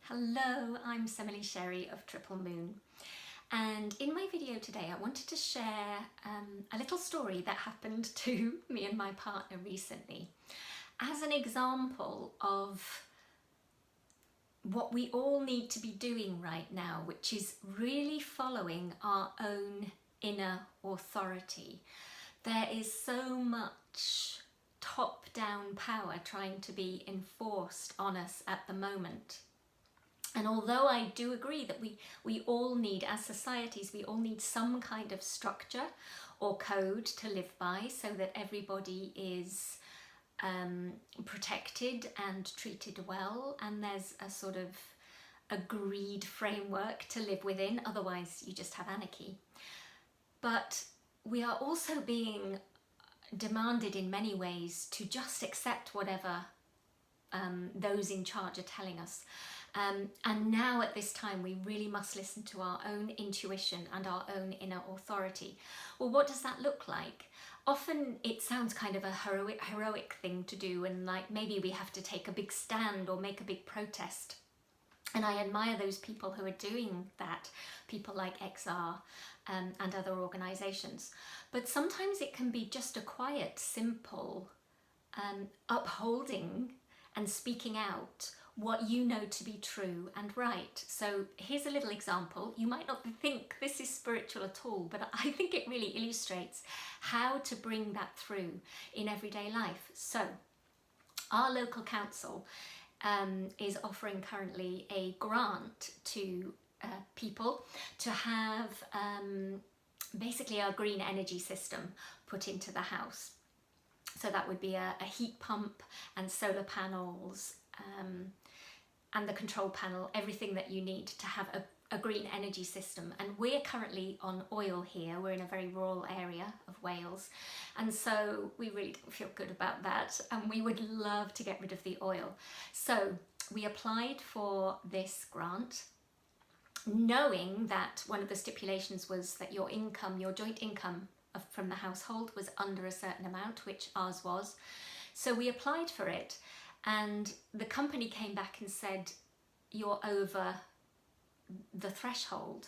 Hello, I'm Semily Sherry of Triple Moon, and in my video today I wanted to share a little story that happened to me and my partner recently as an example of what we all need to be doing right now, which is really following our own inner authority. There is so much top-down power trying to be enforced on us at the moment. And although I do agree that we all need, as societies, we all need some kind of structure or code to live by so that everybody is protected and treated well, and there's a sort of agreed framework to live within, otherwise you just have anarchy. But we are also being demanded in many ways to just accept whatever those in charge are telling us. And now at this time we really must listen to our own intuition and our own inner authority. Well, what does that look like? Often it sounds kind of a heroic thing to do, and like maybe we have to take a big stand or make a big protest. And I admire those people who are doing that, people like XR and other organisations. But sometimes it can be just a quiet, simple upholding and speaking out what you know to be true and right. So here's a little example. You might not think this is spiritual at all, but I think it really illustrates how to bring that through in everyday life. So our local council is offering currently a grant to people to have basically a green energy system put into the house. So that would be a heat pump and solar panels and the control panel, everything that you need to have a green energy system. And we're currently on oil here. We're in a very rural area of Wales, and so we really don't feel good about that, and we would love to get rid of the oil. So we applied for this grant, knowing that one of the stipulations was that your income, your joint income from the household, was under a certain amount, which ours was. So we applied for it, and the company came back and said, you're over the threshold,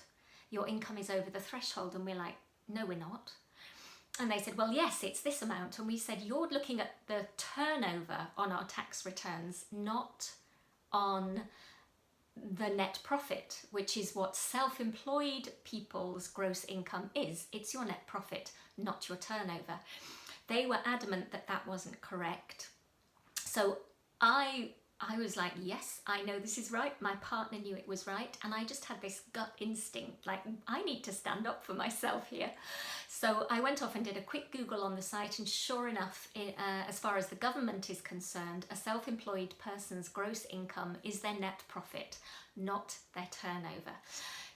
your income is over the threshold. And we're like, no, we're not. And they said, well, yes, it's this amount. And we said, you're looking at the turnover on our tax returns, not on the net profit, which is what self-employed people's gross income is. It's your net profit, not your turnover. They were adamant that that wasn't correct. So I was like, yes, I know this is right. My partner knew it was right. And I just had this gut instinct, like, I need to stand up for myself here. So I went off and did a quick Google on the site, and sure enough, as far as the government is concerned, a self-employed person's gross income is their net profit, not their turnover.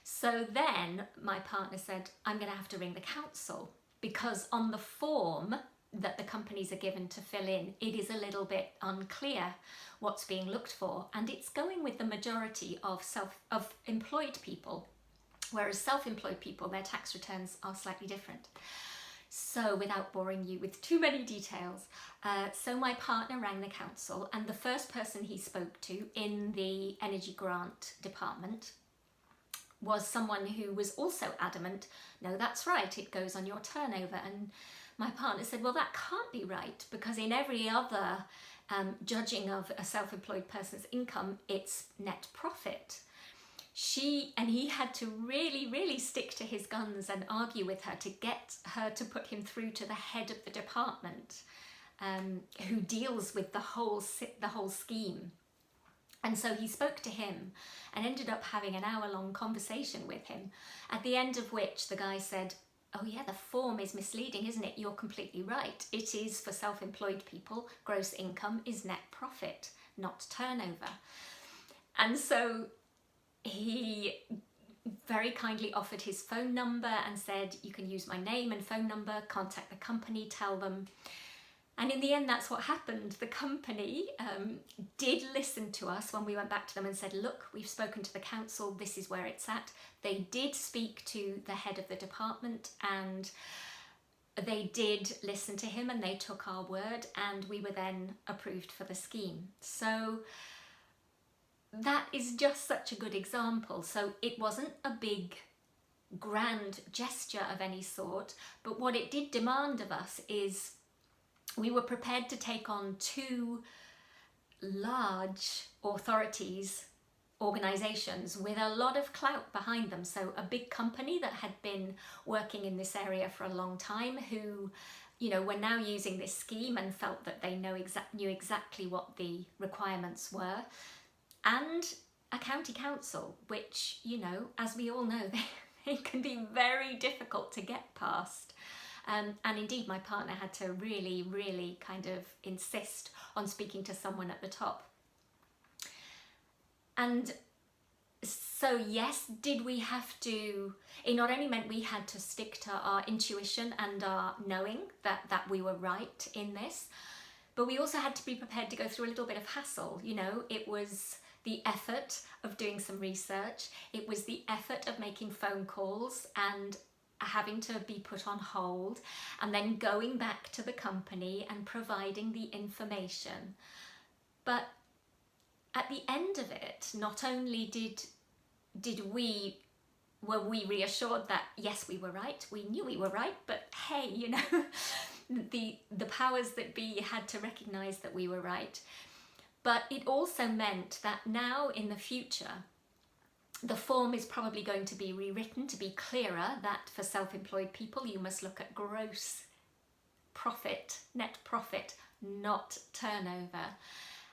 So then my partner said, I'm going to have to ring the council, because on the form that the companies are given to fill in, it is a little bit unclear what's being looked for, and it's going with the majority of employed people, whereas self-employed people, their tax returns are slightly different. So without boring you with too many details, so my partner rang the council, and the first person he spoke to in the energy grant department was someone who was also adamant, no, that's right, it goes on your turnover. And my partner said, well, that can't be right, because in every other judging of a self-employed person's income, it's net profit. He had to really, really stick to his guns and argue with her to get her to put him through to the head of the department, who deals with the whole scheme. And so he spoke to him and ended up having an hour-long conversation with him, at the end of which the guy said, oh yeah, the form is misleading, isn't it? You're completely right. It is for self-employed people. Gross income is net profit, not turnover. And so he very kindly offered his phone number and said, you can use my name and phone number, contact the company, tell them. And in the end, that's what happened. The company did listen to us when we went back to them and said, look, we've spoken to the council, this is where it's at. They did speak to the head of the department, and they did listen to him, and they took our word, and we were then approved for the scheme. So that is just such a good example. So it wasn't a big grand gesture of any sort, but what it did demand of us is we were prepared to take on two large authorities, organisations with a lot of clout behind them. So a big company that had been working in this area for a long time, who, you know, were now using this scheme and felt that they knew exactly what the requirements were, and a county council, which, you know, as we all know, they can be very difficult to get past. And indeed, my partner had to really kind of insist on speaking to someone at the top. And so yes, did we have to, it not only meant we had to stick to our intuition and our knowing that we were right in this, but we also had to be prepared to go through a little bit of hassle. You know, it was the effort of doing some research, it was the effort of making phone calls and having to be put on hold, and then going back to the company and providing the information. But at the end of it, not only were we reassured that yes, we were right, we knew we were right, but hey, you know, the powers that be had to recognise that we were right. But it also meant that now in the future, the form is probably going to be rewritten to be clearer that for self-employed people, you must look at gross profit, net profit, not turnover.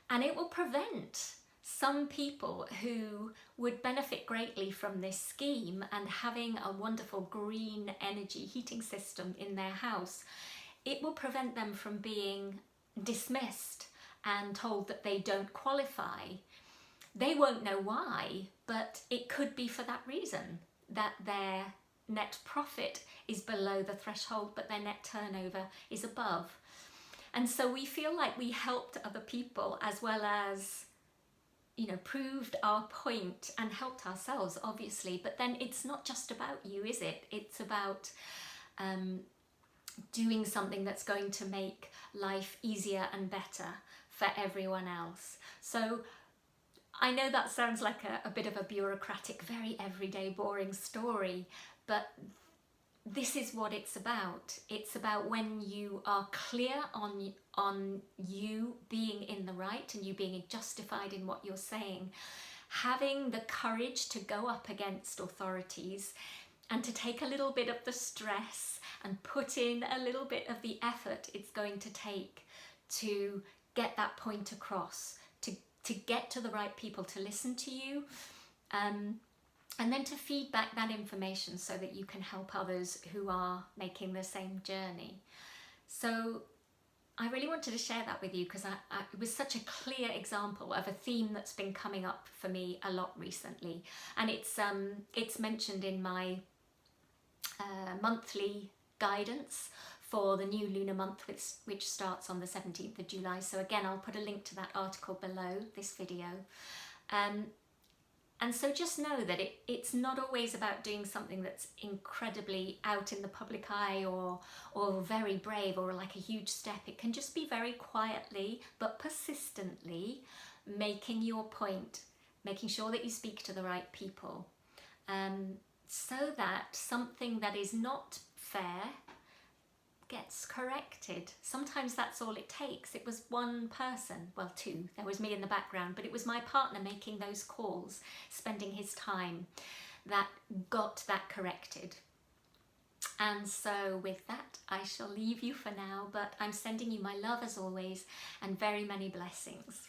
And it will prevent some people who would benefit greatly from this scheme and having a wonderful green energy heating system in their house. It will prevent them from being dismissed and told that they don't qualify. They won't know why, but it could be for that reason, that their net profit is below the threshold, but their net turnover is above. And so we feel like we helped other people as well as, you know, proved our point and helped ourselves, obviously. But then it's not just about you, is it? It's about doing something that's going to make life easier and better for everyone else. So I know that sounds like a bit of a bureaucratic, very everyday, boring story, but this is what it's about. It's about when you are clear on you being in the right and you being justified in what you're saying, having the courage to go up against authorities and to take a little bit of the stress and put in a little bit of the effort it's going to take to get that point across, to get to the right people to listen to you, and then to feed back that information so that you can help others who are making the same journey. So I really wanted to share that with you because it was such a clear example of a theme that's been coming up for me a lot recently, and it's mentioned in my monthly guidance for the new lunar month, which starts on the 17th of July. So again, I'll put a link to that article below this video. And so just know that it's not always about doing something that's incredibly out in the public eye or very brave or like a huge step. It can just be very quietly but persistently making your point, making sure that you speak to the right people, so that something that is not fair gets corrected. Sometimes that's all it takes. It was one person, well two, there was me in the background, but it was my partner making those calls, spending his time, that got that corrected. And so with that, I shall leave you for now, but I'm sending you my love as always and very many blessings.